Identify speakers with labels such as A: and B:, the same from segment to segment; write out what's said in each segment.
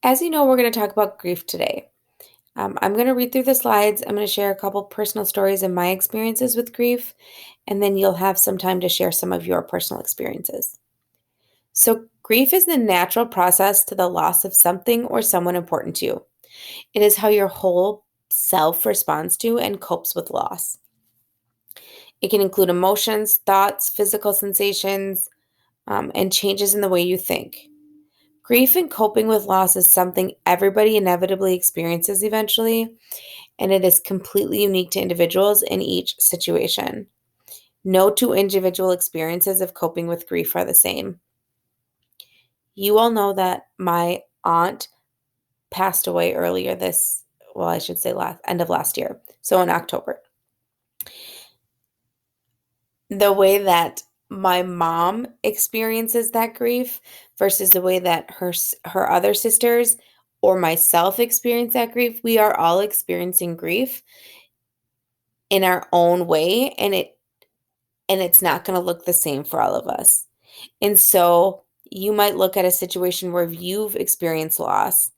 A: As you know, we're going to talk about grief today. I'm going to read through the slides. I'm going to share a couple personal stories and my experiences with grief, and then you'll have some time to share some of your personal experiences. So, grief is the natural process to the loss of something or someone important to you. It is how your whole self responds to and copes with loss. It can include emotions, thoughts, physical sensations, and changes in the way you think. Grief and coping with loss is something everybody inevitably experiences eventually, and it is completely unique to individuals in each situation. No two individual experiences of coping with grief are the same. You all know that my aunt passed away earlier I should say end of last year, so in October. The way that my mom experiences that grief versus the way that her other sisters or myself experience that grief, we are all experiencing grief in our own way, and it's not going to look the same for all of us. And so you might look at a situation where you've experienced loss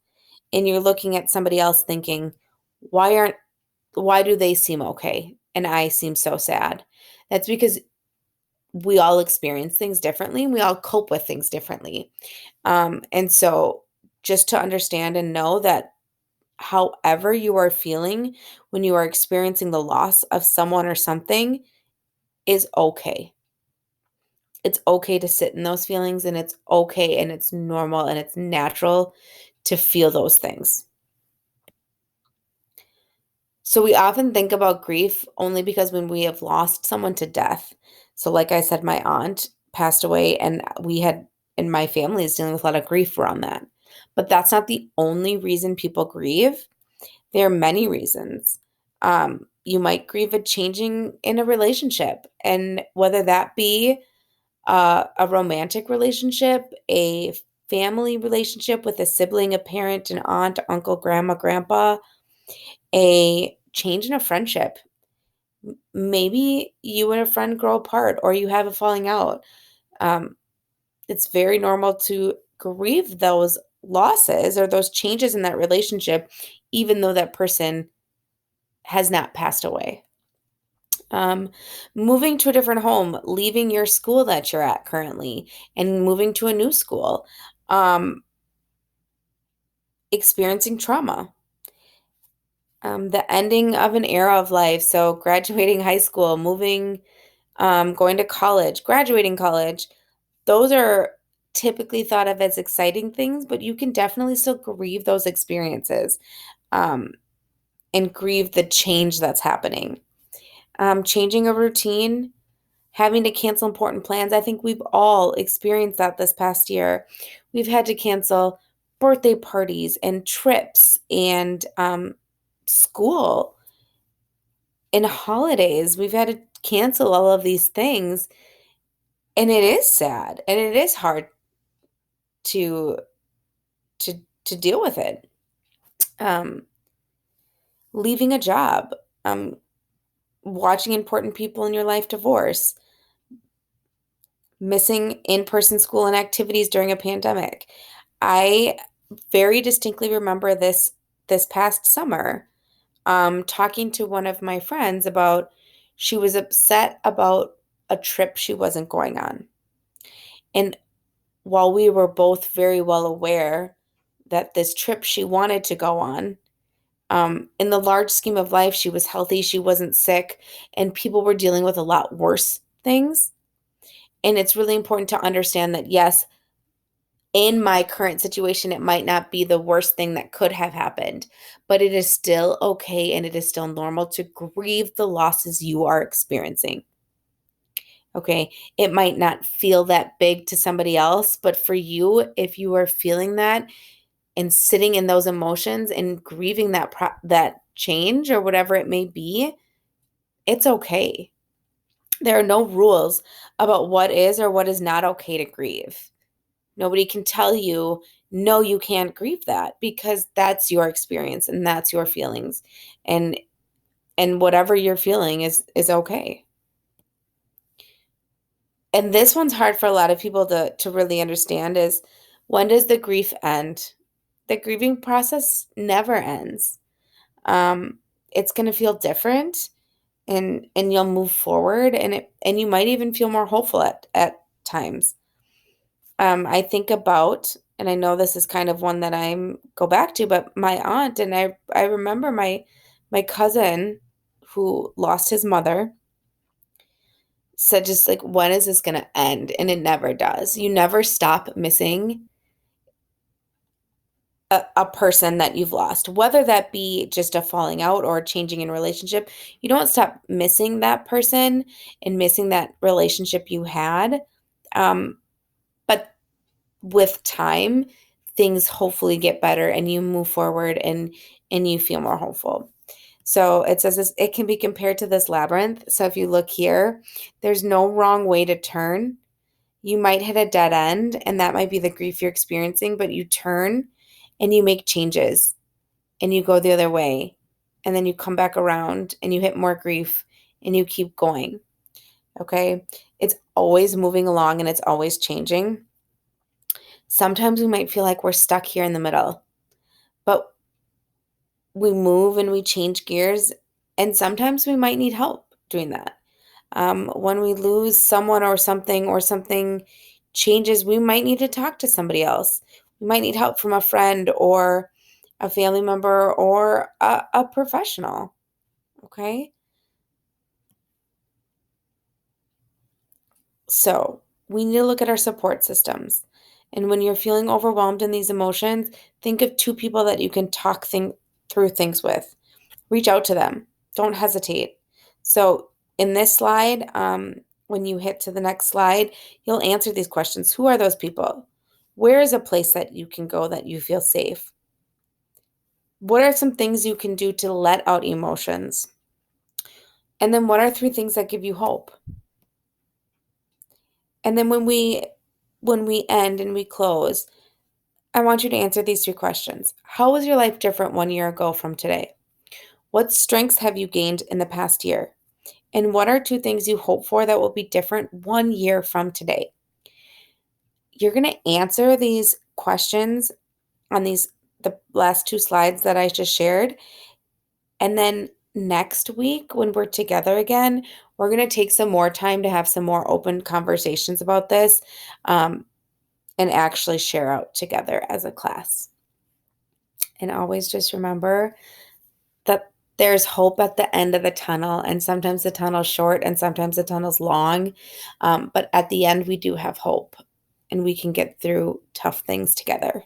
A: and you're looking at somebody else thinking, why aren't why do they seem okay and I seem so sad? That's because we all experience things differently and we all cope with things differently. And so just to understand and know that however you are feeling when you are experiencing the loss of someone or something is okay. It's okay to sit in those feelings, and it's okay and it's normal and it's natural to feel those things. So we often think about grief only because when we have lost someone to death. So like I said, my aunt passed away and and my family is dealing with a lot of grief around that. But that's not the only reason people grieve. There are many reasons. You might grieve a changing in a relationship, and whether that be a romantic relationship, a family relationship with a sibling, a parent, an aunt, uncle, grandma, grandpa, a change in a friendship. Maybe you and a friend grow apart or you have a falling out. Um, it's very normal to grieve those losses or those changes in that relationship, even though that person has not passed away. Um, Moving to a different home, leaving your school that you're at currently, and moving to a new school, um, experiencing trauma, the ending of an era of life. So, graduating high school, moving, going to college, graduating college, those are typically thought of as exciting things, but you can definitely still grieve those experiences um, and grieve the change that's happening. Changing a routine, having to cancel important plans. I think we've all experienced that this past year. We've had to cancel birthday parties and trips and school and holidays. We've had to cancel all of these things, and it is sad and it is hard to to to deal with it. Um, Leaving a job, um, watching important people in your life divorce, missing in-person school and activities during a pandemic. I very distinctly remember this past summer, talking to one of my friends about she was upset about a trip she wasn't going on. And while we were both very well aware that this trip she wanted to go on, in the large scheme of life, she was healthy, she wasn't sick, and people were dealing with a lot worse things. And it's really important to understand that, yes, in my current situation, it might not be the worst thing that could have happened, but it is still okay and it is still normal to grieve the losses you are experiencing. Okay. It might not feel that big to somebody else, but for you, if you are feeling that and sitting in those emotions and grieving that change or whatever it may be, it's okay. There are no rules about what is or what is not okay to grieve. Nobody can tell you, no, you can't grieve that because that's your experience and that's your feelings. And whatever you're feeling is okay. And this one's hard for a lot of people to really understand is when does the grief end? the grieving process never ends. It's going to feel different, and you'll move forward, and you might even feel more hopeful at times. I think about, and I know this is kind of one that I go back to, but my aunt, and I remember my cousin who lost his mother said, just like, when is this going to end? And it never does. You never stop missing a person that you've lost, whether that be just a falling out or changing in relationship. You don't stop missing that person and missing that relationship you had. But with time, things hopefully get better and you move forward, and you feel more hopeful. So it says this, it can be compared to this labyrinth. So if you look here, there's no wrong way to turn. You might hit a dead end, and that might be the grief you're experiencing, but you turn and you make changes and you go the other way. And then you come back around and you hit more grief and you keep going. Okay. It's always moving along and it's always changing. Sometimes we might feel like we're stuck here in the middle, but we move and we change gears. And sometimes we might need help doing that. When we lose someone or something changes, we might need to talk to somebody else. We might need help from a friend or a family member or a professional. Okay. So we need to look at our support systems. And when you're feeling overwhelmed in these emotions, think of two people that you can talk through things with. Reach out to them. Don't hesitate. So in this slide, when you hit to the next slide, you'll answer these questions. Who are those people? Where is a place that you can go that you feel safe? What are some things you can do to let out emotions? And then what are three things that give you hope? And then when we end and we close, I want you to answer these three questions. How was your life different 1 year ago from today? What strengths have you gained in the past year? And what are two things you hope for that will be different 1 year from today? You're going to answer these questions on the last two slides that I just shared. And then next week, when we're together again, we're going to take some more time to have some more open conversations about this, and actually share out together as a class. And always just remember that there's hope at the end of the tunnel, and sometimes the tunnel's short and sometimes the tunnel's long. But at the end, we do have hope, and we can get through tough things together.